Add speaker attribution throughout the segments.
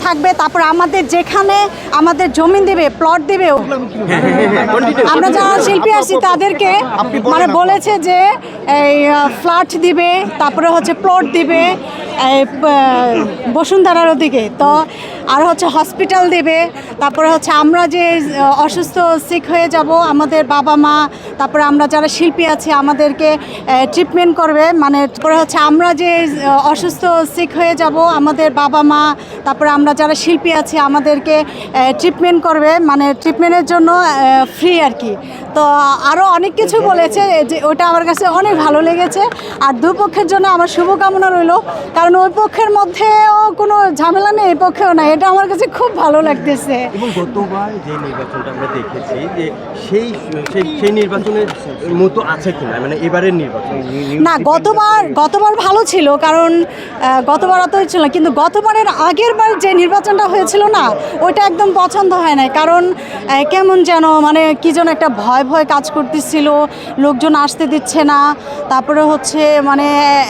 Speaker 1: থাকবে, তারপর আমাদের যেখানে আমাদের জমি দিবে, প্লট দিবে, আমরা যারা শিল্পী আছি তাদেরকে মানে বলেছে যে এই ফ্ল্যাট দিবে, তারপরে হচ্ছে প্লট দিবে এই বসুন্ধরার ওদিকে, তো আর হচ্ছে হসপিটাল দিবে, তারপরে হচ্ছে আমরা যে অসুস্থ সিক হয়ে যাব আমাদের বাবা মা, তারপরে আমরা যারা শিল্পী আছি আমাদেরকে ট্রিটমেন্ট করবে, মানে তারপরে হচ্ছে আমরা যে অসুস্থ সিক হয়ে যাব আমাদের বাবা মা, তারপরে আমরা যারা শিল্পী আছি আমাদেরকে ট্রিটমেন্ট করবে, মানে ট্রিটমেন্টের জন্য ফ্রি আর কি। তো আরও অনেক কিছু বলেছে, যে ওটা আমার কাছে অনেক ভালো লেগেছে। আর দুপক্ষের জন্য আমার শুভকামনা রইল, কারণ ওই পক্ষের মধ্যেও কোনো ঝামেলা নেই, এই পক্ষেও না, এটা আমার কাছে খুব ভালো লাগতেছে।
Speaker 2: এবং গতবার যে নির্বাচনটা আমরা দেখেছি যে সেই সেই নির্বাচনের মতো আছে কিনা, মানে এবারের নির্বাচন
Speaker 1: না, গতবার ভালো ছিল, কারণ গতবার অত ছিল না, কিন্তু গতবারের আগের বার যে নির্বাচনটা হয়েছিল না, ওইটা একদম পছন্দ হয় না, কারণ কেমন যেন মানে কি যেন একটা ভয় ভয় কাজ করতেছিল, লোকজন আসতে দিচ্ছে না, তারপরে হচ্ছে মানে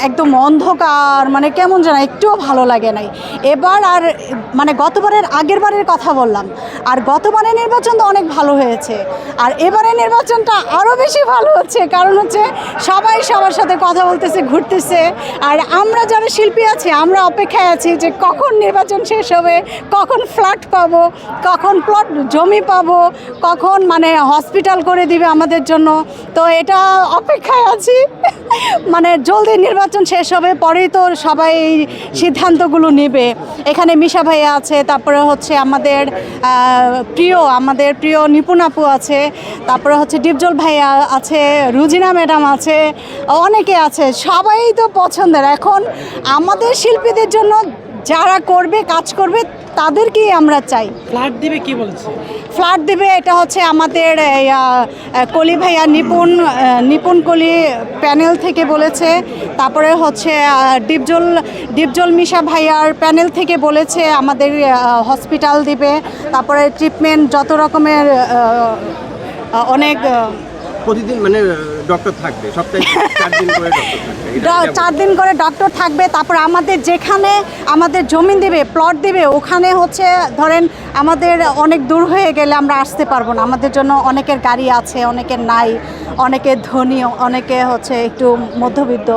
Speaker 1: একদম অন্ধকার, মানে কেমন যেন একটুও ভালো লাগে নাই এবার। আর মানে গতবারের আগের বারের কথা বললাম, আর গতবারের নির্বাচন তো অনেক ভালো হয়েছে, আর এবারের নির্বাচনটা আরও বেশি ভালো হচ্ছে, কারণ হচ্ছে সবাই সবার সাথে কথা বলতেছে, ঘুরতেছে, আর আমরা যারা শিল্পী আছি আমরা অপেক্ষায় আছি যে কখন নির্বাচন শেষ হবে, কখন ফ্ল্যাট পাবো, কখন প্লট জমি পাবো, কখন মানে হসপিটাল করে দিবে আমাদের জন্য। তো এটা অপেক্ষায় আছি মানে জলদি নির্বাচন শেষ হবে, পরেই তো সবাই সিদ্ধান্তগুলো নেবে। এখানে মিশা ভাইয়া আছে, তারপরে হচ্ছে আমাদের প্রিয় নিপুণ আপু আছে, তারপরে হচ্ছে ডিপজল ভাইয়া আছে, রুজিনা ম্যাডাম আছে, অনেকে আছে, সবাই তো পছন্দের। এখন আমাদের শিল্পীদের জন্য যারা করবে, কাজ করবে, তাদেরকেই আমরা চাই।
Speaker 3: ফ্ল্যাট দিবে কি বলছে?
Speaker 1: ফ্ল্যাট দিবে, এটা হচ্ছে আমাদের কলি ভাইয়া নিপুণ কলি প্যানেল থেকে বলেছে, তারপরে হচ্ছে ডিপজল মিশা ভাইয়ার প্যানেল থেকে বলেছে আমাদের হসপিটাল দিবে, তারপরে ট্রিটমেন্ট যত রকমের অনেক
Speaker 2: প্রতিদিন মানে ডক্টর থাকবে, সপ্তাহে 4 দিন করে ডক্টর থাকবে,
Speaker 1: 4 দিন করে ডক্টর থাকবে, তারপর আমাদের যেখানে আমাদের জমি দিবে, প্লট দিবে, ওখানে হচ্ছে ধরেন আমাদের অনেক দূর হয়ে গেলে আমরা আসতে পারবো না, আমাদের জন্য অনেকের গাড়ি আছে, অনেকের নাই, অনেকে ধনী, অনেকে হচ্ছে একটু মধ্যবিত্ত,